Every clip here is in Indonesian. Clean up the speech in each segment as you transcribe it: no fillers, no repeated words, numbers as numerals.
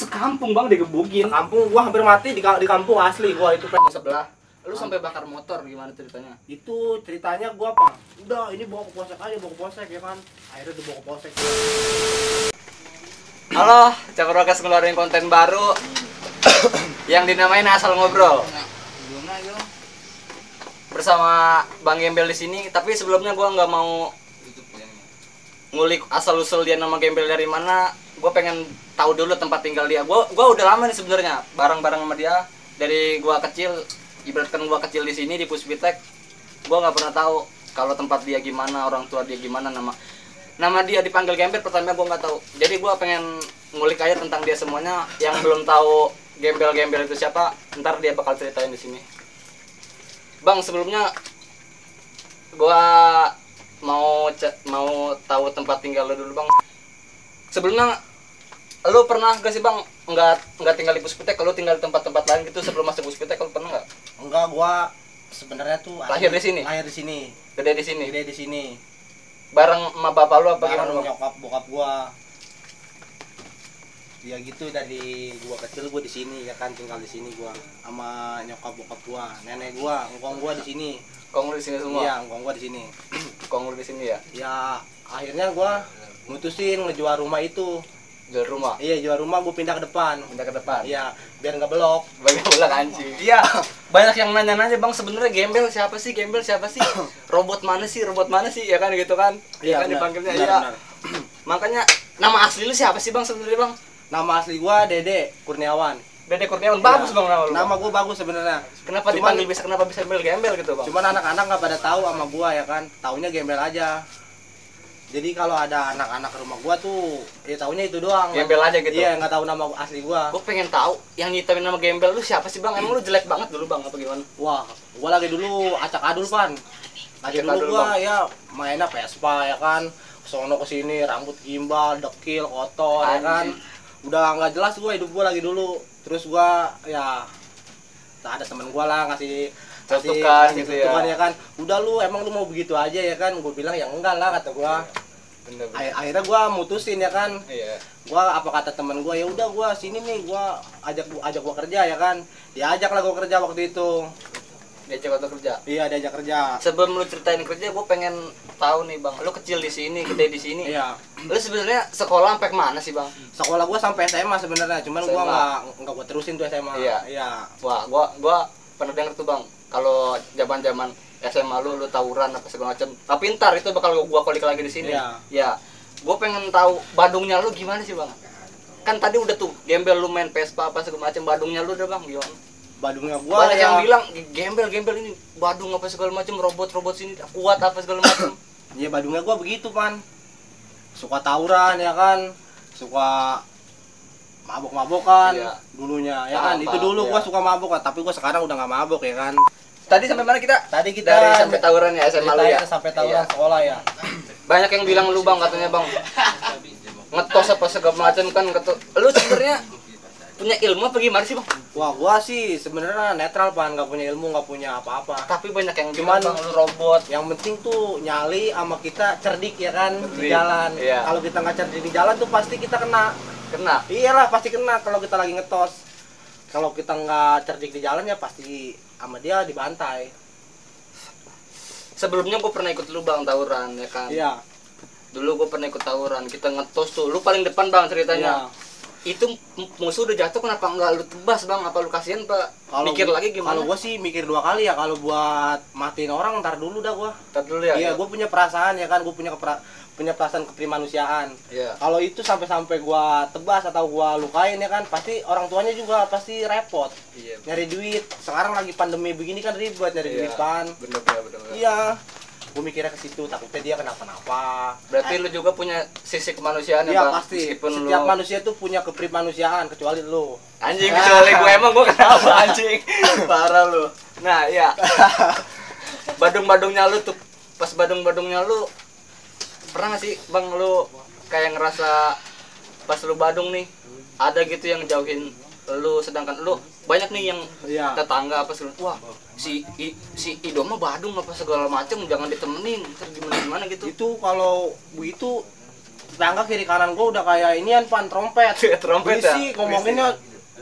Sekampung bang digebukin. Kampung gua hampir mati di kampung asli gua itu Sebelah. Lu sampai bakar motor gimana ceritanya? itu ceritanya gua apa? Udah ini bawa ke polsek aja, bawa ke polsek ya kan. Akhirnya dibawa ke polsek. Halo, Cakrokas ngeluarin konten baru yang dinamain Asal Ngobrol. Bersama Bang Gembel di sini, tapi sebelumnya gua nggak mau ngulik asal usul dia nama Gembel dari mana. Gue pengen tahu dulu tempat tinggal dia. Gua udah lama nih sebenarnya bareng-bareng sama dia dari gua kecil. Ibaratkan gua kecil di sini di Puspitek, gua nggak pernah tahu kalau tempat dia gimana, orang tua dia gimana, nama dia dipanggil Gembel pertama gua nggak tahu. Jadi gua pengen ngulik aja tentang dia semuanya. Yang belum tahu Gembel itu siapa, ntar dia bakal ceritain di sini. Bang, sebelumnya gua mau tahu tempat tinggal lo dulu bang. Sebelumnya lo pernah gak sih bang nggak tinggal di Puspitek, lo tinggal di tempat-tempat lain gitu sebelum masuk Puspitek, lo pernah nggak? Enggak, gua sebenarnya tuh Lahir di sini, gede di sini, bareng sama bapak lo apa gimana bang? Nyokap bokap gua ya gitu, dari gua kecil gua di sini ya kan, tinggal di sini gua sama nyokap bokap gua, nenek gua, ngkong gua di sini. Kong lu di sini semua? Iya, ngkong gua di sini. Kong lu di sini ya? Ya akhirnya gua mutusin ngejual rumah itu. Jual rumah? Iya, jual rumah, gua pindah ke depan. Iya, biar nggak belok. Banyak ulang anjing. Iya, banyak yang nanya-nanya bang, sebenarnya Gembel siapa sih? Robot mana sih? Ya kan gitu kan? Iya, kan dipanggilnya. benar, Iya. benar. Makanya nama asli lu siapa sih bang sebenarnya bang? Nama asli gua Dede Kurniawan. Dede Kurniawan. Bagus bang nama lu. Nama gua bagus sebenarnya. Kenapa bisa Gembel gitu bang? Cuman anak-anak nggak pada tahu sama gua ya kan, taunya Gembel aja. Jadi kalau ada anak-anak rumah gua tuh, ya taunya itu doang. Gembel aja gitu. Iya, nggak tahu nama asli gua. Gua pengen tahu yang nyiptain nama Gembel lu siapa sih bang? Emang lu jelek banget dulu bang apa gimana? Wah, gua lagi dulu acak adul pan. Lagi dulu gua bang. Ya mainnya Vespa ya kan, sono kesini rambut gimbal, dekil, kotor ya kan. Udah nggak jelas gua, hidup gua lagi dulu. Terus gua ya ada temen gua lah ngasih Tutukan gitu ya kan. Udah lu emang lu mau begitu aja ya kan? Gua bilang ya enggak lah, kata gua. Bener. Akhirnya gua mutusin ya kan. Iya. Gua apa kata temen gua, ya udah gua sini nih, gua ajak gua kerja ya kan. Diajak lah gua kerja waktu itu. Diajak atau kerja? Iya, diajak kerja. Sebelum lu ceritain kerja, gua pengen tahu nih bang, lu kecil di sini, gede di sini. Iya. Lu sebenarnya sekolah sampai mana sih bang? Sekolah gua sampai SMA sebenarnya, cuman SMA. gua nggak gua terusin tuh SMA. Iya. Wah, gua pernah denger tuh bang, kalau zaman SMA lu tawuran apa segala macam. Tapi ntar itu bakal gua kulik lagi di sini. Iya. Ya. Gua pengen tahu Badungnya lu gimana sih bang? Kan tadi udah tuh Gembel lu main Vespa apa segala macam, Badungnya lu udah bang gimana? Badungnya gua banyak ya, yang bilang Gembel ini Badung apa segala macam, robot sini kuat apa segala macam. Iya, Badungnya gua begitu pan. Suka tawuran ya kan, suka mabok-mabokan Iya. dulunya ya kan. Itu dulu iya. gua suka mabok, tapi gua sekarang udah nggak mabok ya kan. Tadi sampai mana kita? Tadi kita Dari sampai tawuran ya SMA lu ya. sampai tawuran Iya. sekolah ya. Banyak yang bilang lu bang, katanya bang ngetos apa segala macam kan. Lu sebenarnya punya ilmu apa gimana sih bang? Wah, gua sih sebenarnya netral pan, nggak punya ilmu, nggak punya apa-apa. Tapi banyak yang Cuman bilang bang lu robot. Yang penting tuh nyali sama kita cerdik ya kan, di Cerdik, jalan. iya. Kalau kita nggak cerdik di jalan tuh pasti kita kena. Kena. Iyalah, pasti kena kalau kita lagi ngetos. Kalau kita nggak cerdik di jalan ya pasti sama dia dibantai. Sebelumnya gue pernah ikut lu bang tawuran ya kan. Iya. Dulu gue pernah ikut tawuran, kita ngetos tuh. Lu paling depan bang ceritanya. Iya. Itu musuh udah jatuh, kenapa nggak lu tebas bang? Apa lu kasihan pak? Mikir lagi gimana? Kalau gua sih mikir 2 kali ya, kalau buat matiin orang ntar dulu dah gua. Ntar dulu ya. Iya, gua punya perasaan ya kan, gua punya perasaan keprimanusiaan. Iya. Kalau itu sampai gua tebas atau gua lukain ya kan, pasti orang tuanya juga pasti repot. Iya. Nyari duit. Sekarang lagi pandemi begini kan ribet nyari duit kan. Bener. Iya. Gua mikirnya ke situ, takutnya dia kenapa-napa. Berarti lu juga punya sisi kemanusiaan ya Iya bang? pasti. Meskipun Setiap lu... manusia tuh punya keprimanusiaan kecuali lu. Anjing, kecuali gue emang gue kenapa anjing? Parah lu. Nah iya. Badung-badungnya lu tuh, pas badung-badungnya lu pernah gak sih bang lu kayak ngerasa pas lu badung nih ada gitu yang jauhin lu, sedangkan lu banyak nih yang Iya. tetangga apa segala, wah si Ido mah badung apa segala macem, jangan ditemenin, ntar gimana gitu. Itu kalau begitu tetangga kiri kanan gua udah kayak inian pan trompet. Trompet ya? Berisi ngomonginnya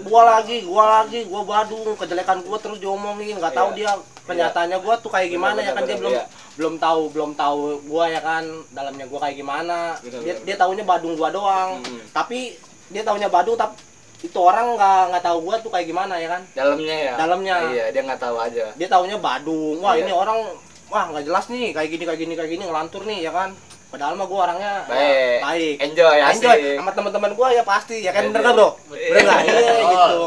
gua lagi, gua Badung, kejelekan gua terus diomongin, nggak tahu dia kenyataannya gua tuh kayak gimana ya kan, dia belum tahu gua ya kan dalamnya gua kayak gimana. Dia taunya Badung gua doang. Tapi dia taunya Badung tapi itu orang nggak tahu gua tuh kayak gimana ya kan. Dalamnya. Iya, dia nggak tahu aja. Dia taunya Badung. Wah, ini orang nggak jelas nih, kayak gini ngelantur nih ya kan. Padahal mah gua orangnya baik. Enjoy sama teman-teman gua ya pasti ya kan, bener kan bro? Bener nggak? Iya gitu.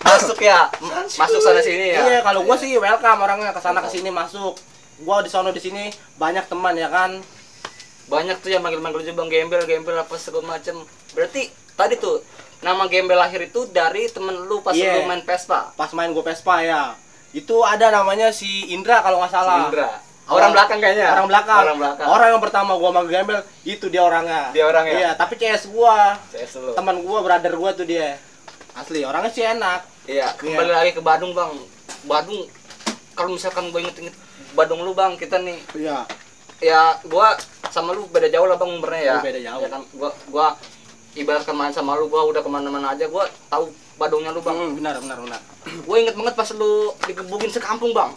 Masuk ya, masuk sana sini ya. Iya, kalau gua sih welcome orangnya ke sana ke sini masuk. Gua di sono di sini banyak teman ya kan. Banyak tuh yang manggil-manggil juga Bang Gembel apa segala macem. Berarti tadi tuh nama Gembel lahir itu dari temen lu pas lu main Vespa. Pas main gua Vespa ya. Itu ada namanya si Indra kalau nggak salah. Si Indra. Orang belakang kayaknya. Orang belakang. Orang yang pertama gua manggil Gembel itu dia orangnya. Iya, tapi CS gua. CS lu. Teman gua, brother gua tuh dia. Asli, orangnya sih enak. Iya, kembali lagi ke Badung, Bang. Badung kalau misalkan gua inget-inget Badung lu, Bang, kita nih. Iya. Ya, gua sama lu beda jauh lah, Bang, umurnya ya. Beda jauh. Ya kan gua ibarat kemarin sama lu, gua udah kemana-mana aja, gua tahu Badungnya lu, Bang. Benar. Gue inget banget pas lu digebukin sekampung, Bang.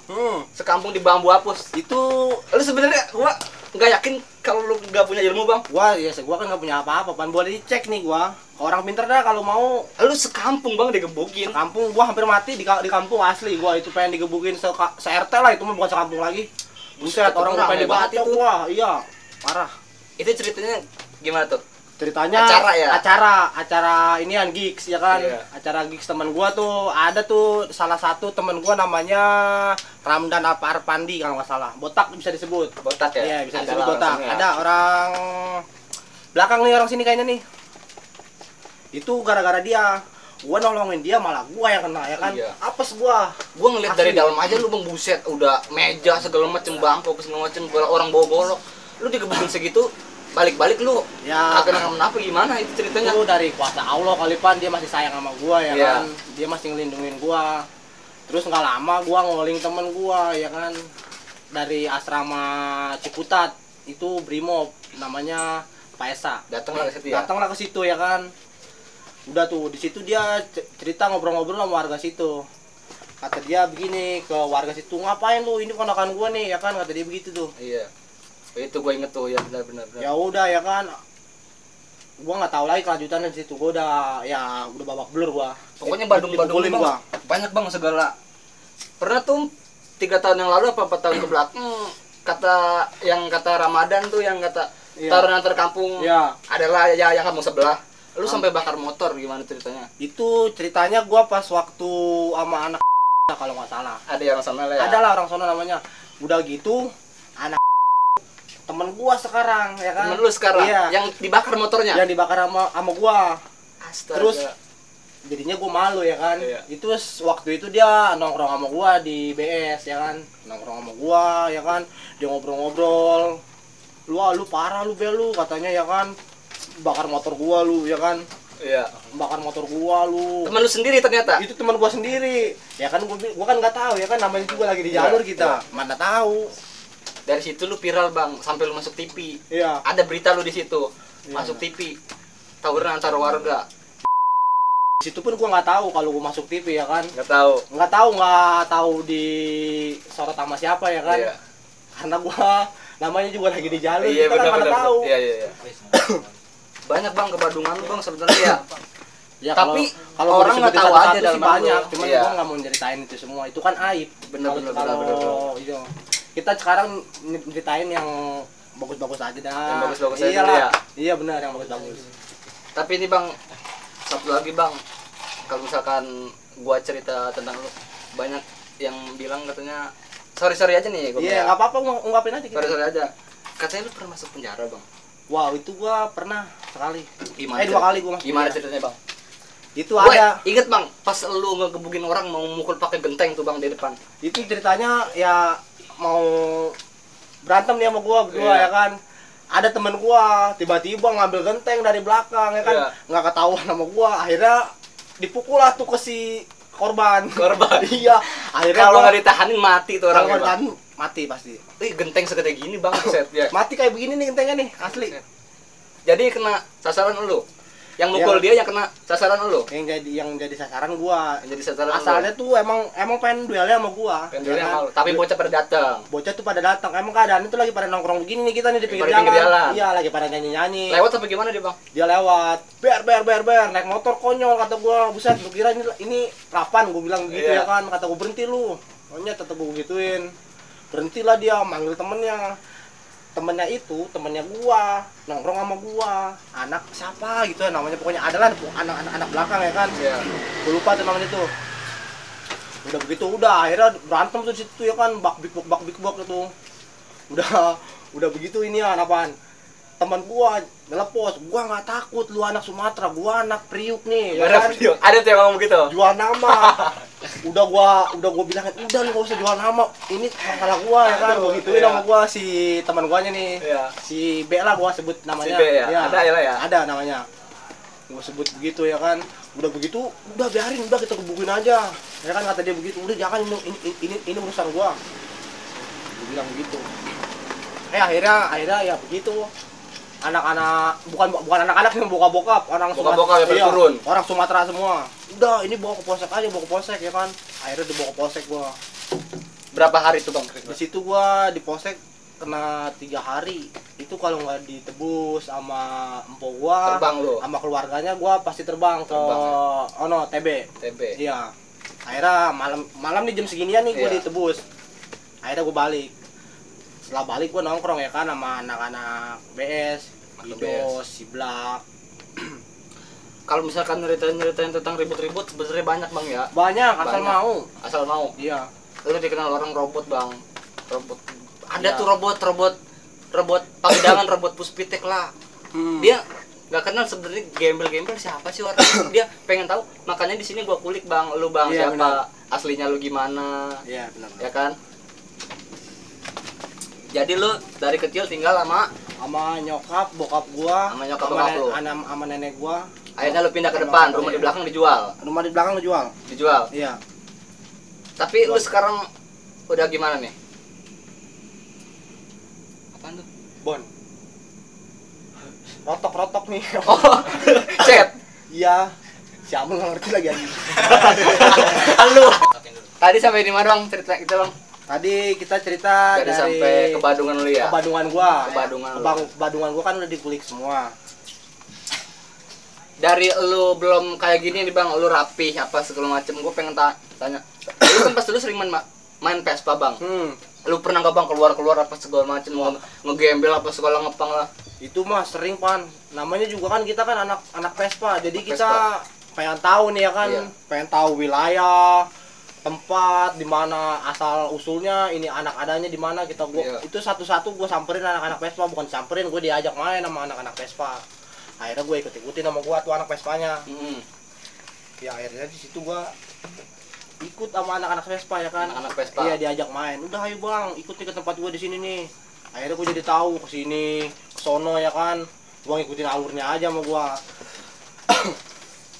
Sekampung di Bambu Apus. Itu lu sebenarnya gua nggak yakin kalau lu nggak punya ilmu, Bang. Gua kan nggak punya apa-apa, pan boleh dicek nih gua. Orang pinter dah kalau mau. Lu sekampung, Bang, digebukin. Sekampung gua hampir mati di kampung asli. Gua itu pengen digebukin se-RT lah, itu mah bukan sekampung lagi. Buset, orang udah pengen dibacok gua. Iya, parah. Itu ceritanya gimana tuh? Ceritanya acara inian gigs ya kan. Acara gigs teman gua tuh ada tuh salah satu teman gua namanya Ramdan Arpandi kalau nggak salah. Botak bisa disebut. Botak ya? Iya, bisa disebut botak. Ada orang belakang nih, orang sini kayaknya nih. Itu gara-gara dia gua nolongin dia, malah gua yang kena ya kan. Apes gua ngeliat dari dalam aja lu, Bang, buset, udah meja segala macem, bangkok segala macem, orang bawa golok. Lu digebukin segitu, balik-balik lu ya kagak kenapa gimana itu ceritanya? Itu dari kuasa Allah kali, pan, dia masih sayang sama gua ya kan. Dia masih ngelindungin gua. Terus nggak lama gua ngoling temen gua ya kan, dari asrama Ciputat itu Brimob namanya Pak Esa. Datanglah ke situ ya. Datanglah ke situ ya kan. Udah tuh di situ dia cerita ngobrol-ngobrol sama warga situ. Kata dia begini ke warga situ, ngapain lu, ini ponakan gua nih ya kan, kata dia begitu tuh. Iya. Itu gue inget tuh, ya benar. Ya udah ya kan, gua nggak tahu lagi kelanjutannya di situ. Gua udah babak belur gua. Pokoknya Badung Bang, banyak, Bang, segala. Pernah tuh 3 tahun yang lalu apa 4 tahun ke belakang, kata Ramadan tuh yang kata taruhan antar kampung adalah yang kampung sebelah. Lu sampai bakar motor, gimana ceritanya? Itu ceritanya gua pas waktu sama anak kalau nggak salah. Ada yang sana lah ya? Ada lah orang sana namanya. Udah gitu anak temen gua sekarang ya kan. Temen lu sekarang? Iya. Yang dibakar motornya? Yang dibakar sama gua. Astaga. Terus jadinya gua malu ya kan. Itu waktu itu dia nongkrong sama gua di BS ya kan. Nongkrong sama gua ya kan. Dia ngobrol-ngobrol. Lu parah lu Bel lu, katanya ya kan. Bakar motor gua lu ya kan. Iya. Bakar motor gua lu. Temen lu sendiri ternyata? Itu teman gua sendiri. Ya kan gua kan nggak tahu ya kan, namanya juga lagi di jalur kita. Mana tahu. Dari situ lu viral, Bang, sampai lu masuk TV. Iya. Ada berita lu di situ. Masuk TV. Tawuran antar warga. Di situ pun gua nggak tahu kalau gua masuk TV ya kan. Nggak tahu di sorot sama siapa ya kan. Iya. Karena gua namanya juga lagi di jalur, iya, kita kan mana tahu. Iya. Banyak, Bang, kebadungan lu, Bang, sebenarnya. Ya, tapi kalau orang nggak tahu aja sih banyak, cuman gua nggak mau ceritain itu semua. Itu kan aib. Bener. Iya. Kita sekarang ceritain yang bagus-bagus aja dah. Yang bagus-bagus aja ya. Iya benar, yang bagus-bagus. Tapi ini, Bang, satu lagi, Bang. Kalau misalkan gua cerita tentang lu, banyak yang bilang katanya sorry aja nih gua. Iya, nggak apa-apa, ungkapin aja kita. Sorry aja. Katanya lu pernah masuk penjara, Bang. Wow, itu gua pernah sekali. Gimana 2 kali gua masuk. Gimana ceritanya, Bang? Itu ada. Ingat, Bang, pas lu ngegebukin orang mau mukul pakai genteng tuh, Bang, di depan. Itu ceritanya ya mau berantem nih sama gua berdua ya kan. Ada temen gua tiba-tiba ngambil genteng dari belakang ya kan. Nggak ketahuan sama gua, akhirnya dipukul lah tuh ke si korban. Iya. Akhirnya kalau nggak ditahanin mati tuh orang. Kalau mati pasti. Genteng segede gini, Bang, set ya. Mati kayak begini nih gentengnya nih, asli. Jadi kena sasaran lu. Yang mukul dia yang kena sasaran lu. Yang jadi sasaran gua. Yang jadi sasaran asalnya lu. tuh emang pengen duelnya sama gua. Pengen duelnya sama lu. Tapi bocah pada datang. Bocah tuh pada datang. Emang keadaan itu lagi pada nongkrong begini nih kita nih di pinggir jalan. Iya, lagi pada nyanyi-nyanyi. Lewat apa gimana dia, Bang? Dia lewat. Ber naik motor konyol kata gua. Buset, lu kira ini kapan gua bilang begitu ya kan. Kata gua berhenti lu. Pokoknya tetep gua gituin. Berhentilah dia manggil temennya temennya gua nongkrong sama gua, anak siapa gitu ya namanya, pokoknya adalah anak belakang ya kan. Gua lupa tuh namanya tuh. Udah begitu akhirnya berantem tuh di situ ya kan, bak bik bok itu. Udah begitu ini ya apaan, teman gua melepos, gua nggak takut, lu anak Sumatera, gua anak Priuk nih ya kan? Priuk. Ada tuh yang ngomong gitu, jual nama. udah gua bilangin, udah lu gak usah jual nama, ini masalah gua ya kan. Gua gituin sama gua si teman guanya nih, si B lah gua sebut namanya. Si B ya? Ada ya? Ada namanya, gua sebut begitu ya kan. Udah begitu, udah biarin, udah kita kebukin aja ya kan, kata dia begitu. Udah jangan, ini urusan gua bilang begitu. Akhirnya ya begitu. Anak-anak, bukan anak-anak yang bokap-bokap, orang Sumatera ya, turun. Orang Sumatera semua. Udah, ini bawa ke polsek aja, bawa ke polsek ya kan. Akhirnya dibawa ke polsek gua. Berapa hari tuh, Bang? Di situ gua di polsek kena 3 hari. Itu kalau nggak ditebus sama empok gua, terbang lu. Sama keluarganya, gua pasti terbang ke TB. Iya. Akhirnya malam nih jam seginian nih gua ditebus. Akhirnya gua balik. Setelah balik gua nongkrong ya kan sama anak-anak BS, Idos, Siblak. Kalau misalkan nyeritain tentang ribut-ribut sebenarnya banyak, Bang ya. Banyak, asal mau. Iya. Lu dikenal orang robot, Bang. Robot. Ada tuh robot Pagedangan, robot Puspitek lah. Dia nggak kenal sebenarnya gembel-gembel siapa sih orangnya. Dia pengen tahu, makanya di sini gua kulik, Bang. Lu, Bang, siapa? Bener. Aslinya lu gimana? Iya, benar. Ya kan? Jadi lu dari kecil tinggal sama nyokap, bokap gua, sama nenek gua. Akhirnya lu pindah ke depan, rumah di belakang dijual. Rumah di belakang dijual. Iya. Tapi lu sekarang udah gimana nih? Apaan tuh? Bon. Rotok nih. Oh, chat. Iya. Siapa nggak ngerti lagi anjing. Lu. Tadi sampai di mana, Bang? Cerita kita, Bang. Tadi kita cerita dari sampai ke Badungan lu ya? Ke Badungan gua. Badungan gua kan udah dikulik semua. Dari lu belum kayak gini nih, Bang, lu rapih apa segala macem, gua pengen tanya. Lu kan pas dulu sering main Vespa, Bang. Lu pernah nggak, Bang, keluar apa segala macem, ngegembel apa segala ngepang lah? Itu mah sering, Pan. Namanya juga kan kita kan anak Vespa. Jadi kita pengen tahu nih ya kan, pengen tahu wilayah, tempat di mana asal usulnya, ini anak adanya di mana. Itu satu-satu gue samperin anak-anak Vespa, bukan samperin, gue diajak main sama anak-anak Vespa. Akhirnya gue ikut-ikutin sama gue tuh anak Vespanya. Ya akhirnya di situ gue ikut sama anak-anak Vespa ya kan. Anak Vespa. Iya, diajak main. Udah ayo, Bang, ikut nih ke tempat gue di sini nih. Akhirnya gue jadi tahu ke sini, ke sono ya kan. Gue ngikutin alurnya aja sama gue.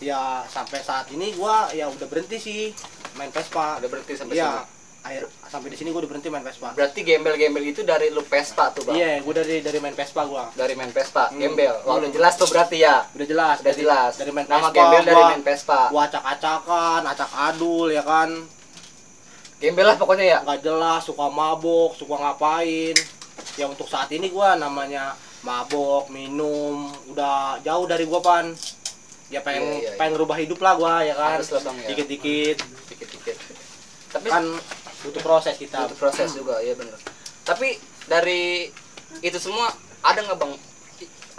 Ya sampai saat ini gue ya udah berhenti sih main Vespa. Udah berhenti sampai sini? Iya, sampai di sini gue udah berhenti main Vespa. Berarti gembel-gembel itu dari lu Vespa tuh, Bang? Iya, gue dari main Vespa gue. Dari main Vespa, gembel. Wah, udah jelas tuh berarti ya? Udah jelas. Dari main nama Vespa, gembel dari main Vespa. Gua acak-acakan, acak-adul ya kan. Gembel lah pokoknya ya? Gak jelas, suka mabok, suka ngapain. Ya untuk saat ini gue namanya mabok, minum, udah jauh dari gue, Pan. Ya pengen rubah hidup lah gua ya kan. Dikit-dikit. Tapi kan butuh proses kita. Butuh proses juga, iya benar. Tapi dari itu semua ada nggak, Bang,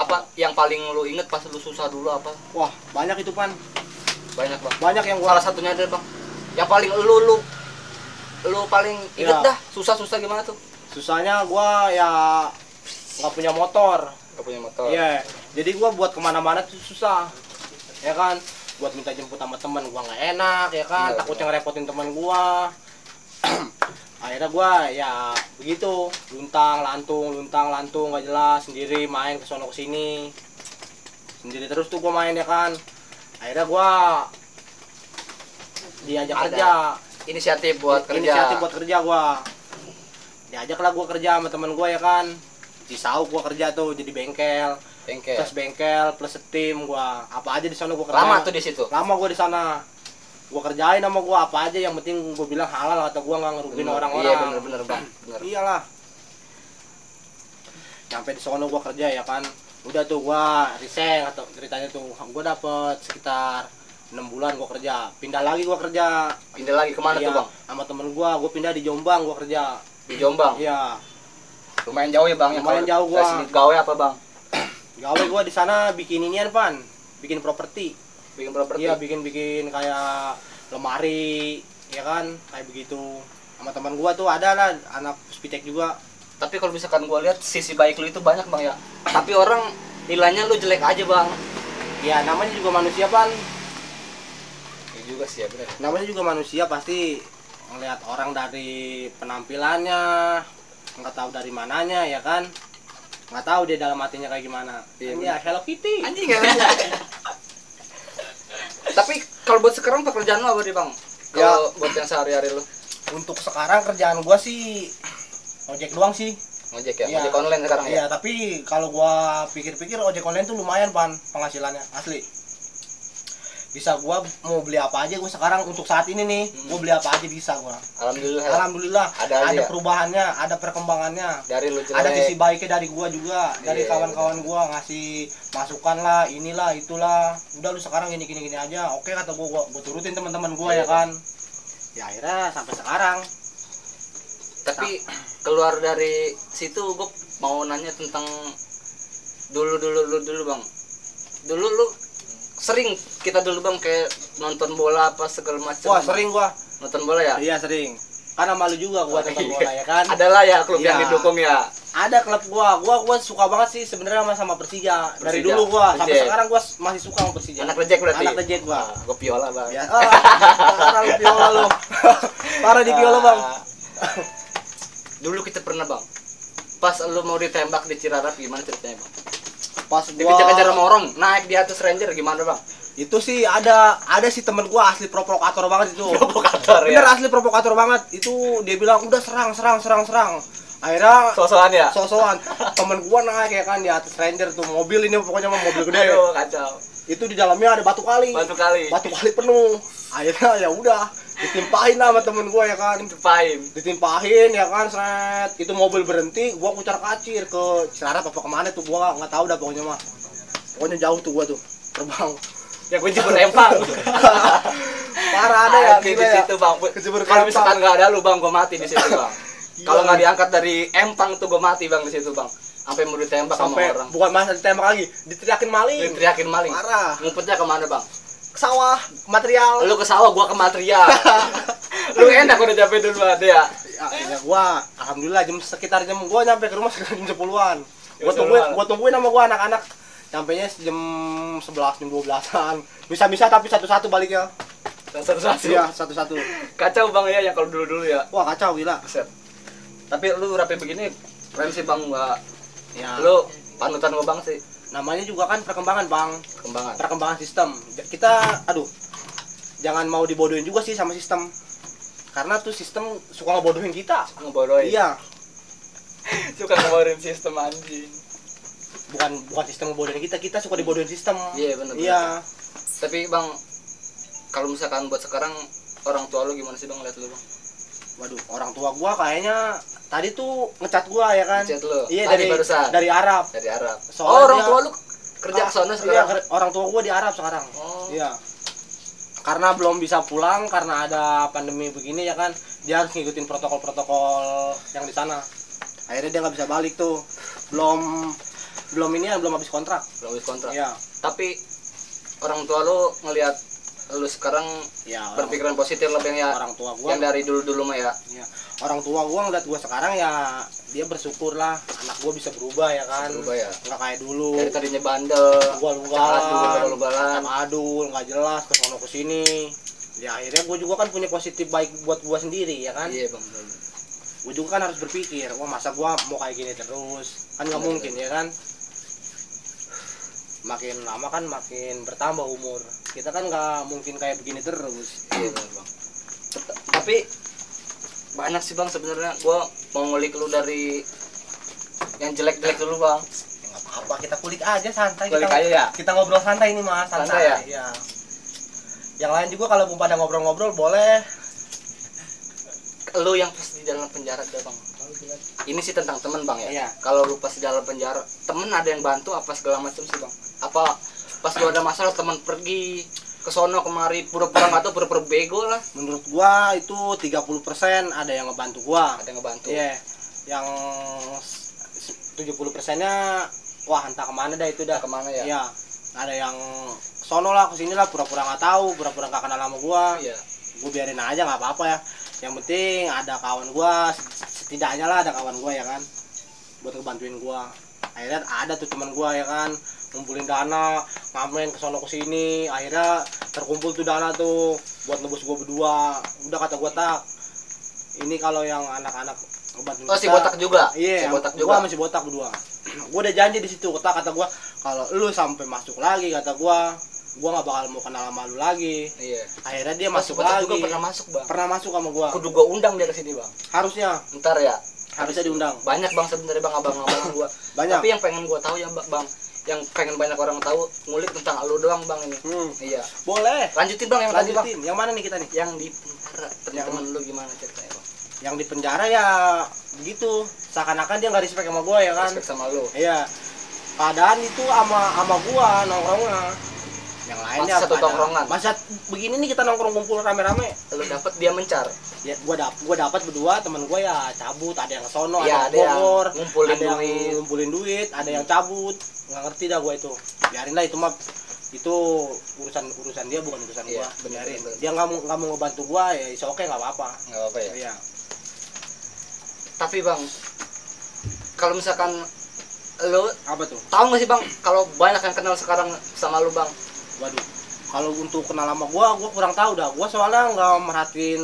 apa yang paling lu inget pas lu susah dulu apa? Wah, banyak itu, Pan. Banyak, Bang. Banyak yang gua... Salah satunya ada, Bang. Yang paling lu paling inget dah, susah-susah gimana tuh? Susahnya gua ya nggak punya motor. Nggak punya motor. Iya. Jadi gua buat kemana-mana tuh susah. Ya kan, buat minta jemput sama teman gua nggak enak ya kan, takutnya ngerepotin teman gua. Akhirnya gua ya begitu, luntang lantung nggak jelas, sendiri main ke sono ke sini sendiri terus tuh gua main ya kan. Akhirnya gua diajak kerja, inisiatif buat kerja gua diajaklah gua kerja sama teman gua ya kan. Cisau gua kerja tuh jadi bengkel. Bengkel. Plus bengkel, plus steam gua. Apa aja di sana gua kerjain. Lama tuh di situ. Lama gua di sana. Gua kerjain sama gua apa aja yang penting gua bilang halal atau gua nggak ngerugiin orang-orang. Iya bener bang. Bener. Iyalah. Sampai di sono gua kerja ya kan. Udah tuh gua resign atau ceritanya tuh gua dapet sekitar 6 bulan gua kerja. Pindah lagi gua kerja. Pindah lagi kemana Iya, tuh bang? sama temen gua pindah di Jombang gua kerja. Di Jombang. Iya. Lumayan jauh ya bang. Lumayan jauh gua. Dari sini gawe apa bang? Gawe gua di sana bikin inian pan, bikin properti. Bikin properti. Iya, bikin kayak lemari, ya kan, kayak begitu. Sama teman gua tuh ada lah anak Spitek juga. Tapi kalau misalkan gua lihat sisi baik lu itu banyak bang ya. Tapi orang nilainya lu jelek aja bang. Ya namanya juga manusia pan. Iya juga sih ya benar. Namanya juga manusia pasti ngelihat orang dari penampilannya, nggak tahu dari mananya ya kan. Nggak tahu dia dalam hatinya kayak gimana. Iya, Ini ya Hello Kitty. Anjing ya. Tapi kalau buat sekarang pekerjaan lu apa nih bang? Kalau buat yang sehari-hari lu? Untuk sekarang kerjaan gua sih ojek doang sih. Ojek ya? Iya. Ojek online sekarang ya? Iya, tapi kalau gua pikir-pikir ojek online tuh lumayan pan penghasilannya asli. Bisa gua mau beli apa aja gua sekarang untuk saat ini nih, gua beli apa aja bisa gua. Alhamdulillah. Alhamdulillah Ada ada ya? perubahannya, ada perkembangannya. Dari lu jelek. Ada sisi baiknya dari gua juga, dari Iya, kawan-kawan gua ngasih masukan lah, inilah itulah. Udah lu sekarang gini aja. Oke kata gua turutin teman-teman gua Iya. ya kan. Ya akhirnya sampai sekarang. Tapi keluar dari situ gue mau nanya tentang dulu bang. Dulu lu sering kita dulu bang kayak nonton bola apa segala macam. Wah, sering gua. Nonton bola ya? Iya, sering. Karena malu juga gua nonton bola ya kan. Adalah ya klub yang Iya. didukung ya. Ada klub gua suka banget sih sebenarnya sama Persija. Dari Persija. dulu gua sampai Rejek. sekarang gua masih suka sama Persija. Anak rejek berarti. Anak rejek gua. Gue piola bang. Ya. Parah lu piola lu. Parah di piola, Bang. Dulu kita pernah bang. Pas lu mau ditembak di Cirarap gimana ceritanya bang? Pas gua Dikejar-kejar sama orang, naik di atas Ranger gimana bang? itu sih ada sih temen gua asli provokator banget itu. Provokator Bener ya. asli provokator banget. Itu dia bilang udah serang. Akhirnya Sosokan ya. sosokan temen gua naik ya kan di atas Ranger tuh mobil ini pokoknya mah mobil gede. Aduh kacau. Itu di dalamnya ada batu kali. Batu kali. Batu kali penuh. Akhirnya ya udah ditimpahin lah sama temen gua ya kan. Ditimpahin ya kan seret. Itu mobil berhenti, gua kucar-kacir ke Cirarap apa kemana tuh gua nggak tahu dah pokoknya mah. Pokoknya jauh tuh gua tuh terbang. Ya gue jemput empang. Parah ada ya di gila ya. situ bang. Kejebur Kalau empang. misalkan nggak ada lu bang, gue mati di situ bang. Iya. Kalau nggak diangkat dari empang tuh gue mati bang di situ bang. Sampai mau ditembak sama Sampai orang. bukan masa ditembak lagi, diteriakin maling. Diteriakin maling. Parah. Ngumpetnya kemana bang? Ke sawah, material. Lu ke sawah, gua ke material. Lu enak udah capek duluan ya. Ya gua alhamdulillah sekitar jam gua nyampe ke rumah sekitar jam 10-an. Gua 10-an. tungguin sama gua anak-anak. Sampainya jam 11 jam 12-an. Bisa tapi satu-satu baliknya. Satu-satu. Iya, satu-satu. Kacau bang ya yang kalau dulu ya. Wah, kacau gila. Buset. Tapi lu rapi begini keren sih bang, gua. Ya. Lu panutan gua bang sih. Namanya juga kan perkembangan, Bang. Perkembangan Sistem. Kita jangan mau dibodohin juga sih sama sistem. Karena tuh sistem suka ngebodohin kita. ngebodohin. Iya. Suka ngebodohin sistem anjing. Bukan sistem ngebodohin kita suka dibodohin sistem. Iya, bener. Iya. Tapi bang, kalau misalkan buat sekarang orang tua lu gimana sih bang lihat lu bang? Waduh, orang tua gua kayaknya tadi tuh ngecat gua ya kan. Ngecat lu? Iya, Tadi barusan? dari Arab. Dari Arab. Soalnya orang dia- tua lu kerja ke sana sekarang? Iya, orang tua gua di Arab sekarang. Oh. Iya. Karena belum bisa pulang karena ada pandemi begini ya kan, dia harus ngikutin protokol-protokol yang di sana. Akhirnya dia nggak bisa balik tuh. Belum habis kontrak. Belum habis kontrak. Iya. Tapi orang tua lu ngelihat lu sekarang Ya, berpikiran positif lebih ya. orang tua gua. Yang dari dulu-dulu mah ya. Ya, orang tua gua ngeliat gua sekarang ya dia bersyukur lah anak gua bisa berubah ya kan. Berubah ya. Nggak kayak dulu. Dari tadinya bandel, Ugal-ugalan, adul, nggak jelas ke sono ke sini. Ya akhirnya gua juga kan punya positif baik buat gua sendiri ya kan. Iya bang. Gua juga kan harus berpikir, wah masa gua mau kayak gini terus? Kan nggak mungkin ya kan. Makin lama kan makin bertambah umur. Kita kan nggak mungkin kayak begini terus. Iya bang. Tapi banyak sih bang sebenarnya. Gua mau ngulik lu dari yang jelek-jelek dulu bang. Ya, nggak Apa kita kulik aja santai. Kulik kita, aja ya. Kita ngobrol santai ini mas, Santai ya? Ya. Yang lain juga kalau mau pada ngobrol-ngobrol boleh. Lu yang pas di dalam penjara tuh bang, ini sih tentang temen bang ya. Iya. Kalau lu pas di dalam penjara, temen ada yang bantu apa segala macam sih bang? Apa pas lu ada masalah teman pergi ke sono kemari pura-pura nggak tahu, pura-pura bego lah? Menurut gua itu 30% ada yang ngebantu gua. Ada yang ngebantu. Iya. Yang 70%-nya wah entah kemana dah itu dah. Kemana ya? Iya. Ada yang sono lah kesini lah pura-pura nggak tahu, pura-pura nggak kenal sama gua. Iya. Gua biarin aja nggak apa-apa ya. Yang penting ada kawan gua, setidaknya lah ada kawan gua ya kan, buat ngebantuin gua. Akhirnya ada tuh teman gua ya kan, ngumpulin dana, ngamen ke sono kesini, akhirnya terkumpul tuh dana tuh buat nebus gua berdua. Udah kata gua tak, ini kalau yang anak-anak ngebantuin Oh si botak juga? Iya, si botak gua juga. masih botak berdua. Gua udah janji di situ, kata gua kalau lu sampai masuk lagi kata gua nggak bakal mau kenal sama lu lagi. Iya. Akhirnya dia Oh, masuk si botak lagi. juga pernah masuk bang. Pernah masuk sama gua. Kudu gua undang dia ke sini bang. Harusnya Ntar ya. harusnya diundang. Banyak bang sebenarnya bang abang-abangan gua. Banyak. Tapi yang pengen gua tahu ya bang, yang pengen banyak orang tahu ngulik tentang lu doang bang ini. Iya. Boleh. Lanjutin bang yang tadi bang. Lanjutin. Yang mana nih kita nih? Yang di penjara. Temen lu gimana ceritanya bang? Yang di penjara ya begitu. Seakan-akan dia nggak respect sama gua ya kan. Respect sama lu. Iya. Padahal itu sama gua nongkrongnya. Yang lainnya Masih satu tongkrongan. Masa begini nih kita nongkrong kumpul rame-rame. Lu dapet dia mencar. Ya gua dapat berdua, temen gua ya cabut, ada yang sono, Iya, ada yang Bogor, ngumpulin ada yang duit. ngumpulin duit, ada yang cabut. Nggak ngerti dah gua itu. Biarin lah itu mah, itu urusan dia bukan urusan Iya, gua. bener, Biarin. bener. Dia nggak mau ngebantu gua ya oke nggak apa-apa. Nggak apa ya. Iya. Tapi bang, kalau misalkan lu Apa tuh? tahu nggak sih bang, kalau banyak yang kenal sekarang sama lu bang? Waduh. Kalau untuk kenal sama gua kurang tahu dah. Gua soalnya nggak merhatiin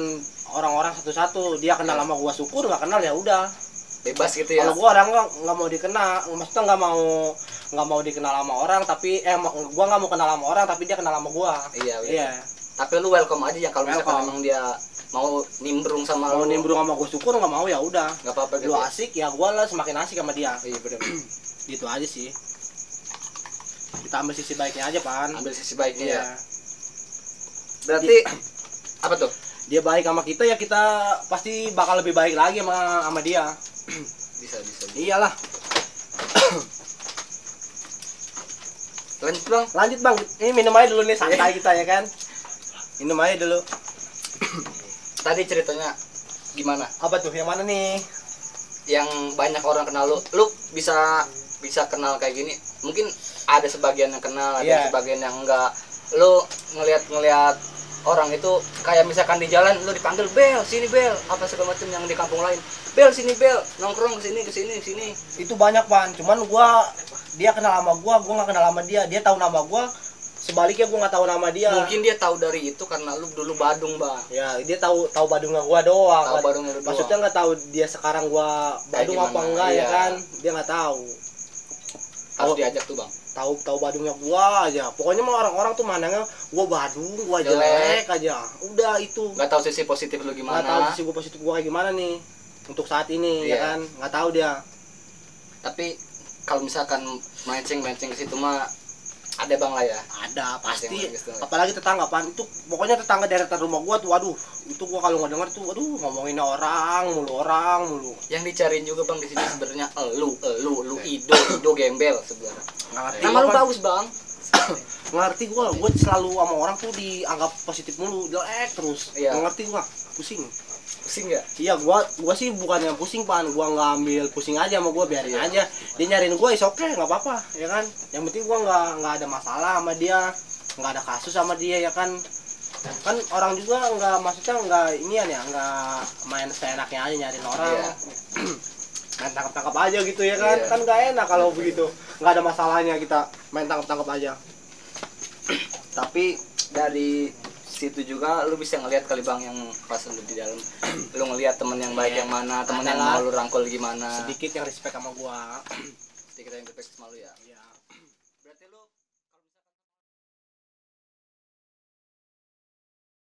orang-orang satu-satu. Dia kenal sama gua syukur, nggak kenal ya udah. Bebas gitu ya. Kalau gua orang nggak mau dikenal, maksudnya nggak mau dikenal sama orang, tapi gua nggak mau kenal sama orang, tapi dia kenal sama gua. Iya. Iya. Tapi lu welcome aja ya kalau misalkan Welcome. emang dia mau nimbrung sama Kalau lu. nimbrung sama gua syukur, nggak mau ya udah. Nggak apa-apa gitu. Lu asik ya gua lah semakin asik sama dia. Iya bener. Gitu aja sih. Kita ambil sisi baiknya aja, Pan. Ambil sisi baiknya Iya. ya. Berarti apa tuh? Dia baik sama kita ya kita pasti bakal lebih baik lagi sama dia. Bisa. Iyalah. Lanjut bang. Lanjut bang, ini minum aja dulu nih santai kita ya kan. Minum aja dulu. Tadi ceritanya gimana? Apa tuh? Yang mana nih? Yang banyak orang kenal lu bisa kenal kayak gini. Mungkin ada sebagian yang kenal, ada Iya. sebagian yang enggak. Lu ngelihat orang itu kayak misalkan di jalan lu dipanggil bel, sini bel, apa segala macam yang di kampung lain. Bel sini bel, nongkrong ke sini. Itu banyak Pan, cuman dia kenal sama gua nggak kenal sama dia. Dia tahu nama gua, sebaliknya gua nggak tahu nama dia. Mungkin dia tahu dari itu karena lu dulu Badung, Bang. Ya, dia tahu Badungnya gua doang. Tahu Badungnya lu doang. Maksudnya nggak tahu dia sekarang gua Kayak Badung apa gimana, enggak iya. ya kan? Dia nggak tahu. Harus diajak tuh, Bang. Tahu Badungnya gua aja. Pokoknya mah orang-orang tuh mandangnya gua Badung, gua Jelek. jelek aja. Udah itu. Nggak tahu sisi positif lu gimana. Nggak tahu sisi gua positif gua kayak gimana nih untuk saat ini Iya. ya kan? Nggak tahu dia. Tapi kalau misalkan mancing ke situ mah ada Bang lah ya. Ada pasti. Gitu. Apalagi tetangga Pan itu pokoknya tetangga deretan rumah gua tuh waduh, itu gua kalau nggak denger tuh waduh ngomongin orang mulu. Yang dicariin juga Bang di sini sebenarnya lu Ido gembel sebenarnya. Nggak ngerti. Nama gua, lu Pan. bagus, Bang. Nggak ngerti gua selalu sama orang tuh dianggap positif mulu, jelek terus. Iya. Nggak ngerti gua, pusing. Pusing enggak? Iya, gua sih bukannya pusing Pan, gua nggak ambil pusing aja sama gua, biarin Iya. aja. Dia nyariin gua is oke, nggak apa-apa, ya kan. Yang penting gua nggak ada masalah sama dia, nggak ada kasus sama dia ya kan. Kan orang juga maksudnya nggak inian ya, nggak main seenaknya aja nyariin orang. Iya. Main tangkap aja gitu ya kan. Iya. Kan nggak enak kalau begitu. Nggak ada masalahnya kita main tangkap aja. Tapi dari situ juga lu bisa ngelihat kali Bang yang pas lu di dalam lu ngelihat temen yang baik Iya. yang mana, temen yang Adalah mau lu rangkul gimana. Sedikit yang respect sama gua. Sedikit yang respect sama lu ya. Iya.